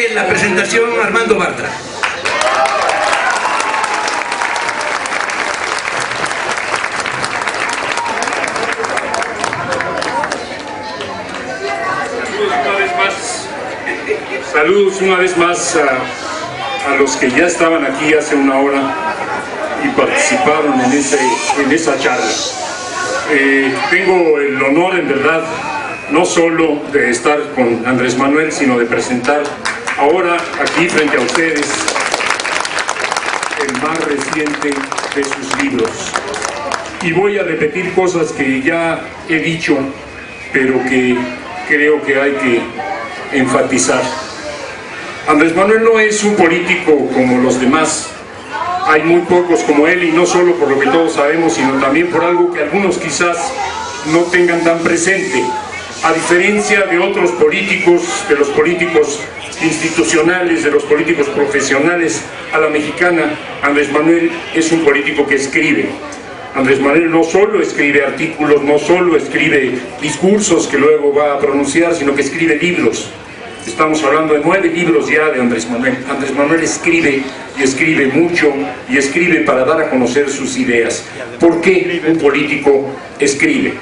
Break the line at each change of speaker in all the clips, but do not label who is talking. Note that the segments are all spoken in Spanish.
de la presentación Armando Bartra.
Saludos una vez más a los que ya estaban aquí hace una hora y participaron en esa charla. Tengo el honor, en verdad, no solo de estar con Andrés Manuel, sino de presentar ahora aquí frente a ustedes el más reciente de sus libros. Y voy a repetir cosas que ya he dicho, pero que creo que hay que enfatizar. Andrés Manuel no es un político como los demás. Hay muy pocos como él, y no solo por lo que todos sabemos, sino también por algo que algunos quizás no tengan tan presente. A diferencia de otros políticos, de los políticos institucionales, de los políticos profesionales a la mexicana, Andrés Manuel es un político que escribe. Andrés Manuel no solo escribe artículos, no solo escribe discursos que luego va a pronunciar, sino que escribe libros. Estamos hablando de 9 libros ya de Andrés Manuel. Andrés Manuel escribe, y escribe mucho, y escribe para dar a conocer sus ideas. ¿Por qué un político escribe?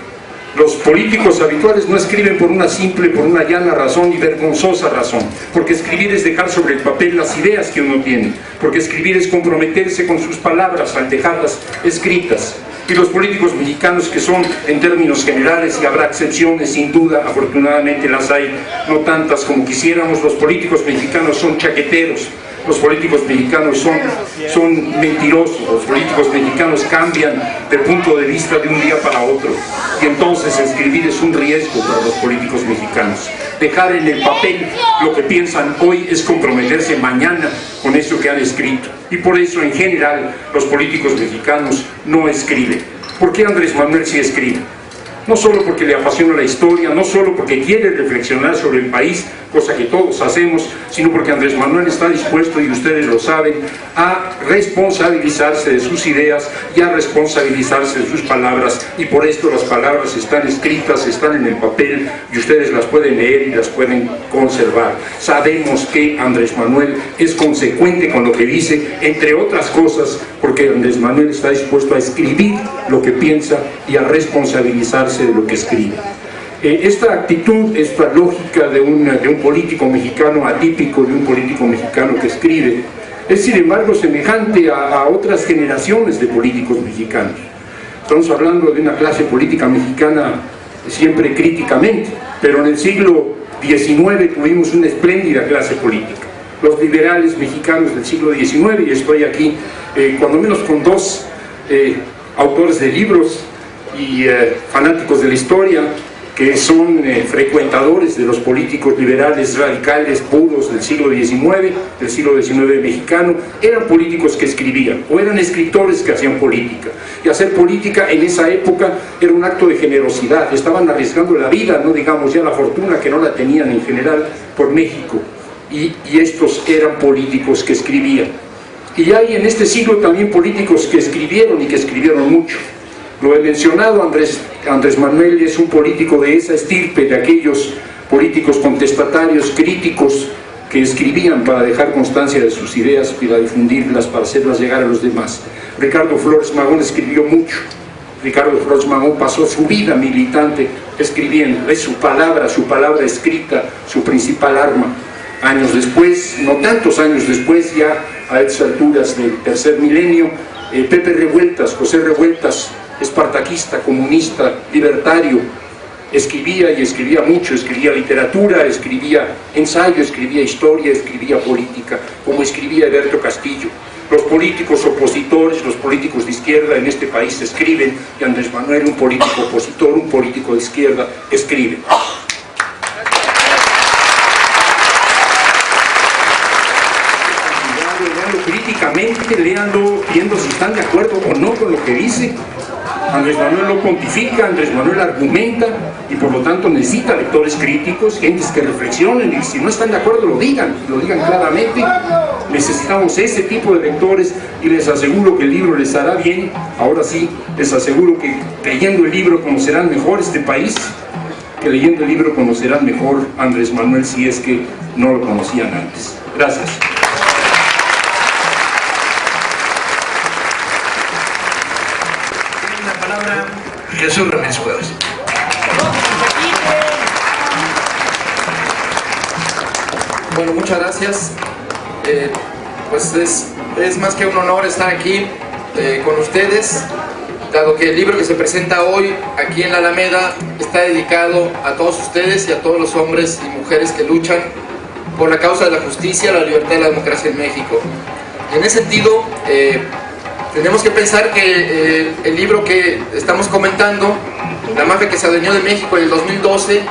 Los políticos habituales no escriben por una simple, por una llana razón y vergonzosa razón. Porque escribir es dejar sobre el papel las ideas que uno tiene. Porque escribir es comprometerse con sus palabras al dejarlas escritas. Y los políticos mexicanos, que son en términos generales, y habrá excepciones sin duda, afortunadamente las hay, no tantas como quisiéramos, los políticos mexicanos son chaqueteros, los políticos mexicanos son mentirosos, los políticos mexicanos cambian de punto de vista de un día para otro, y entonces escribir es un riesgo para los políticos mexicanos. Dejar en el papel lo que piensan hoy es comprometerse mañana con eso que han escrito, y por eso en general los políticos mexicanos no escriben. ¿Por qué Andrés Manuel sí escribe? No solo porque le apasiona la historia, no solo porque quiere reflexionar sobre el país, cosa que todos hacemos, sino porque Andrés Manuel está dispuesto, y ustedes lo saben, a responsabilizarse de sus ideas y a responsabilizarse de sus palabras, y por esto las palabras están escritas, están en el papel, y ustedes las pueden leer y las pueden conservar. Sabemos que Andrés Manuel es consecuente con lo que dice, entre otras cosas, porque Andrés Manuel está dispuesto a escribir lo que piensa y a responsabilizarse de lo que escribe. Esta actitud, esta lógica de un político mexicano atípico, de un político mexicano que escribe, es sin embargo semejante a otras generaciones de políticos mexicanos. Estamos hablando de una clase política mexicana siempre críticamente, pero en el siglo XIX tuvimos una espléndida clase política. Los liberales mexicanos del siglo XIX, y estoy aquí cuando menos con 2 autores de libros y fanáticos de la historia, que son frecuentadores de los políticos liberales radicales puros del siglo XIX mexicano, eran políticos que escribían, o eran escritores que hacían política. Y hacer política en esa época era un acto de generosidad, estaban arriesgando la vida, no digamos ya la fortuna, que no la tenían en general, por México. Y estos eran políticos que escribían. Y hay en este siglo también políticos que escribieron, y que escribieron mucho. Lo he mencionado, Andrés Manuel es un político de esa estirpe, de aquellos políticos contestatarios, críticos, que escribían para dejar constancia de sus ideas, para difundirlas, para hacerlas llegar a los demás. Ricardo Flores Magón escribió mucho. Ricardo Flores Magón pasó su vida militante escribiendo. Es su palabra escrita, su principal arma. Años después, no tantos años después, ya a estas alturas del tercer milenio, Pepe Revueltas, José Revueltas, espartaquista, comunista, libertario, escribía, y escribía mucho, escribía literatura, escribía ensayo, escribía historia, escribía política, como escribía Eberto Castillo. Los políticos opositores, los políticos de izquierda en este país escriben, y Andrés Manuel, un político opositor, un político de izquierda, escribe. Críticamente, léanlo, viendo si están de acuerdo o no con lo que dice. Andrés Manuel no pontifica, Andrés Manuel argumenta, y por lo tanto necesita lectores críticos, gentes que reflexionen, y si no están de acuerdo lo digan claramente. Necesitamos ese tipo de lectores, y les aseguro que el libro les hará bien. Ahora sí, les aseguro que leyendo el libro conocerán mejor este país, que leyendo el libro conocerán mejor a Andrés Manuel si es que no lo conocían antes. Gracias.
Tiene la palabra Jesús Ramírez Cuevas.
Bueno, muchas gracias. Pues es más que un honor estar aquí con ustedes, dado que el libro que se presenta hoy aquí en la Alameda está dedicado a todos ustedes y a todos los hombres y mujeres que luchan por la causa de la justicia, la libertad y la democracia en México. Y en ese sentido, tenemos que pensar que el libro que estamos comentando, La mafia que se adueñó de México en el 2012,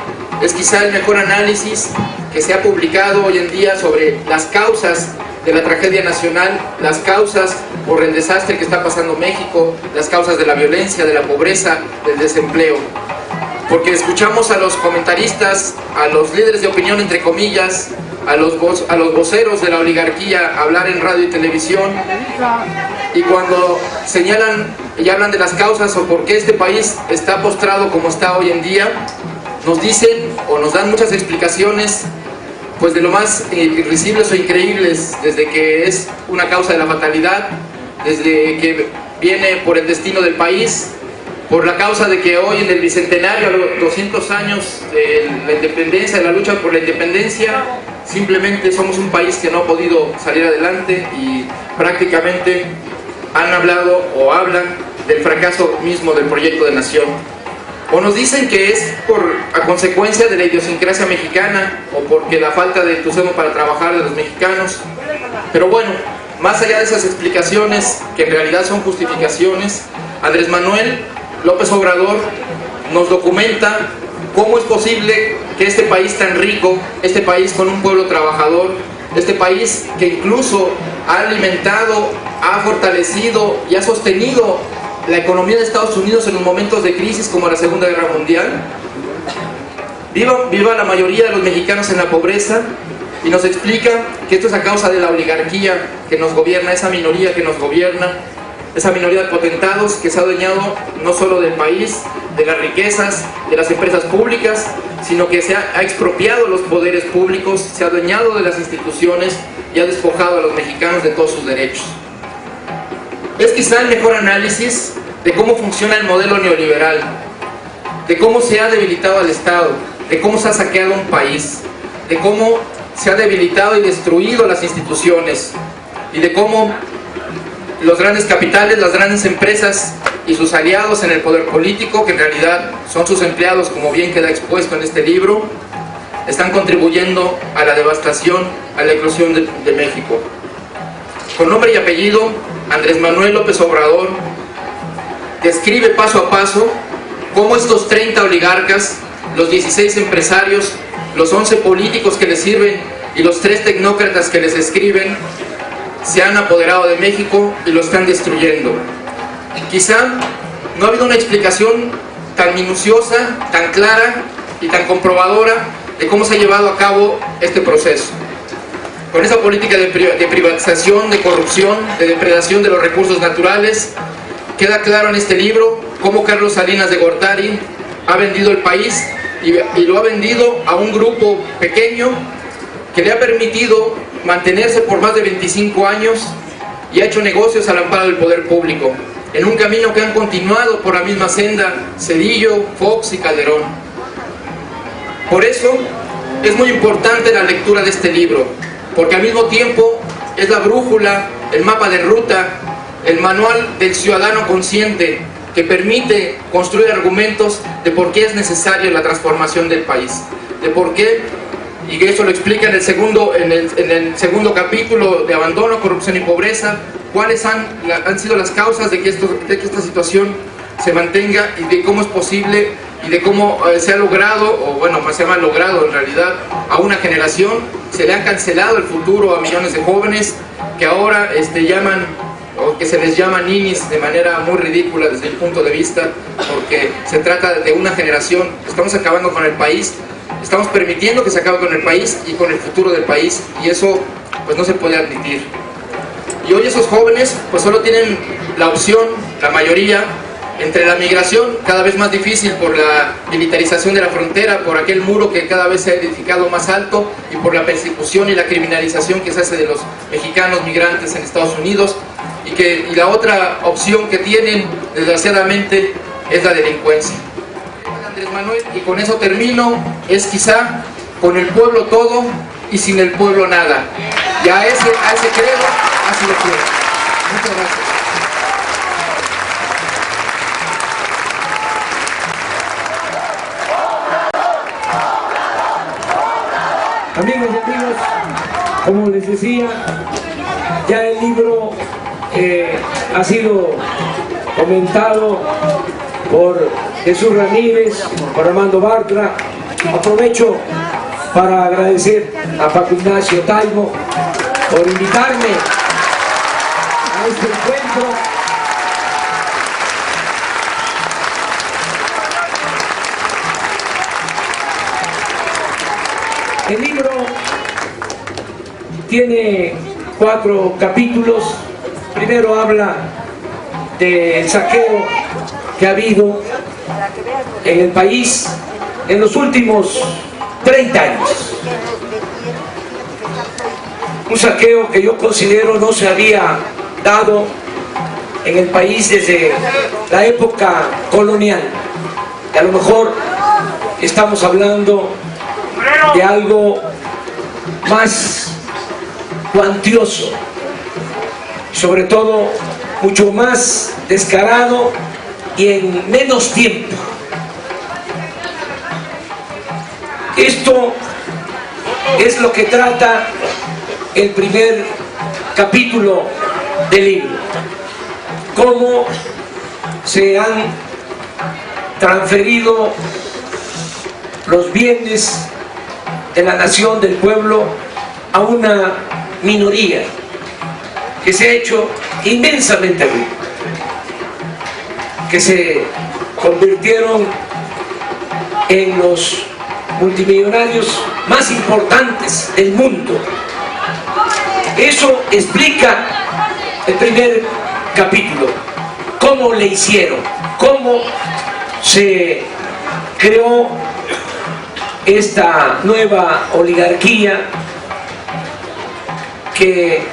es quizá el mejor análisis que se ha publicado hoy en día sobre las causas de la tragedia nacional, las causas por el desastre que está pasando México, las causas de la violencia, de la pobreza, del desempleo. Porque escuchamos a los comentaristas, a los líderes de opinión, entre comillas, a los voceros de la oligarquía hablar en radio y televisión, y cuando señalan y hablan de las causas o por qué este país está postrado como está hoy en día, nos dicen o nos dan muchas explicaciones pues de lo más irrisibles o increíbles, desde que es una causa de la fatalidad, desde que viene por el destino del país, por la causa de que hoy en el bicentenario, a los 200 años de la independencia, de la lucha por la independencia, simplemente somos un país que no ha podido salir adelante y prácticamente han hablado o hablan del fracaso mismo del proyecto de nación. O nos dicen que es a consecuencia de la idiosincrasia mexicana o porque la falta de entusiasmo para trabajar de los mexicanos. Pero bueno, más allá de esas explicaciones, que en realidad son justificaciones, Andrés Manuel López Obrador nos documenta cómo es posible que este país tan rico, este país con un pueblo trabajador, este país que incluso ha alimentado, ha fortalecido y ha sostenido la economía de Estados Unidos en los momentos de crisis como la Segunda Guerra Mundial, viva la mayoría de los mexicanos en la pobreza, y nos explica que esto es a causa de la oligarquía que nos gobierna, esa minoría que nos gobierna, esa minoría de potentados que se ha adueñado no solo del país, de las riquezas, de las empresas públicas, sino que se ha expropiado los poderes públicos, se ha adueñado de las instituciones y ha despojado a los mexicanos de todos sus derechos. Es quizá el mejor análisis de cómo funciona el modelo neoliberal, de cómo se ha debilitado al Estado, de cómo se ha saqueado un país, de cómo se ha debilitado y destruido las instituciones, y de cómo los grandes capitales, las grandes empresas y sus aliados en el poder político, que en realidad son sus empleados, como bien queda expuesto en este libro, están contribuyendo a la devastación, a la eclosión de México. Con nombre y apellido, Andrés Manuel López Obrador describe paso a paso cómo estos 30 oligarcas, los 16 empresarios, los 11 políticos que les sirven y los 3 tecnócratas que les escriben se han apoderado de México y lo están destruyendo. Quizá no ha habido una explicación tan minuciosa, tan clara y tan comprobadora de cómo se ha llevado a cabo este proceso. Con esa política de privatización, de corrupción, de depredación de los recursos naturales, queda claro en este libro cómo Carlos Salinas de Gortari ha vendido el país y lo ha vendido a un grupo pequeño que le ha permitido mantenerse por más de 25 años y ha hecho negocios al amparo del poder público, en un camino que han continuado por la misma senda Zedillo, Fox y Calderón. Por eso es muy importante la lectura de este libro, porque al mismo tiempo es la brújula, el mapa de ruta, el manual del ciudadano consciente que permite construir argumentos de por qué es necesaria la transformación del país, de por qué, y que eso lo explica en el segundo capítulo de Abandono, Corrupción y Pobreza, cuáles han sido las causas de que esta situación se mantenga y de cómo es posible y de cómo se ha logrado, o bueno, pues se ha logrado en realidad a una generación, se le ha cancelado el futuro a millones de jóvenes que ahora llaman, o que se les llama ninis de manera muy ridícula desde mi punto de vista, porque se trata de una generación. Estamos acabando con el país, estamos permitiendo que se acabe con el país y con el futuro del país, y eso pues no se puede admitir. Y hoy esos jóvenes pues solo tienen la opción, la mayoría, entre la migración, cada vez más difícil por la militarización de la frontera, por aquel muro que cada vez se ha edificado más alto y por la persecución y la criminalización que se hace de los mexicanos migrantes en Estados Unidos, y la otra opción que tienen, desgraciadamente, es la delincuencia. Andrés Manuel, y con eso termino, es quizá con el pueblo todo y sin el pueblo nada. Y a ese credo, así lo quiero. Muchas gracias.
Amigos y amigos, como les decía, ya el libro ha sido comentado por Jesús Ramírez, por Armando Bartra. Aprovecho para agradecer a Paco Ignacio Taibo por invitarme a este encuentro. El libro tiene 4 capítulos. Primero habla del saqueo que ha habido en el país en los últimos 30 años. Un saqueo que yo considero no se había dado en el país desde la época colonial. Y a lo mejor estamos hablando de algo más cuantioso, sobre todo mucho más descarado y en menos tiempo. Esto es lo que trata el primer capítulo del libro: cómo se han transferido los bienes de la nación, del pueblo, a una minoría que se ha hecho inmensamente rica, que se convirtieron en los multimillonarios más importantes del mundo. Eso explica el primer capítulo: cómo le hicieron, cómo se creó esta nueva oligarquía que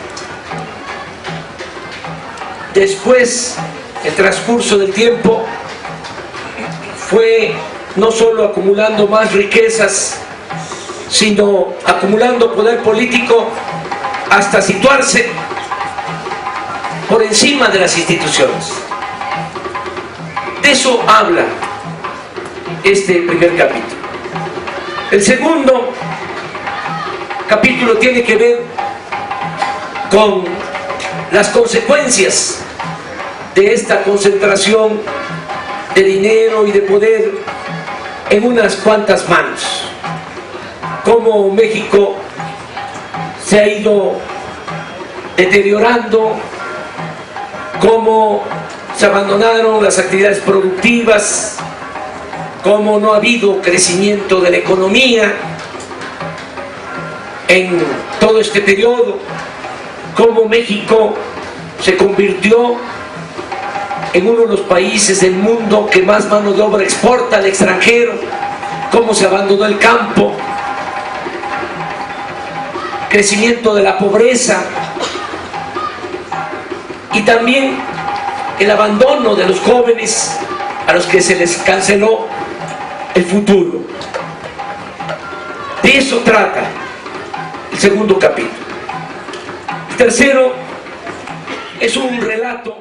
después, el transcurso del tiempo, fue no solo acumulando más riquezas, sino acumulando poder político hasta situarse por encima de las instituciones. De eso habla este primer capítulo. El segundo capítulo tiene que ver con las consecuencias de esta concentración de dinero y de poder en unas cuantas manos. Cómo México se ha ido deteriorando, cómo se abandonaron las actividades productivas, cómo no ha habido crecimiento de la economía en todo este periodo, cómo México se convirtió en uno de los países del mundo que más mano de obra exporta al extranjero, cómo se abandonó el campo, crecimiento de la pobreza y también el abandono de los jóvenes a los que se les canceló el futuro. De eso trata el segundo capítulo. El tercero es un relato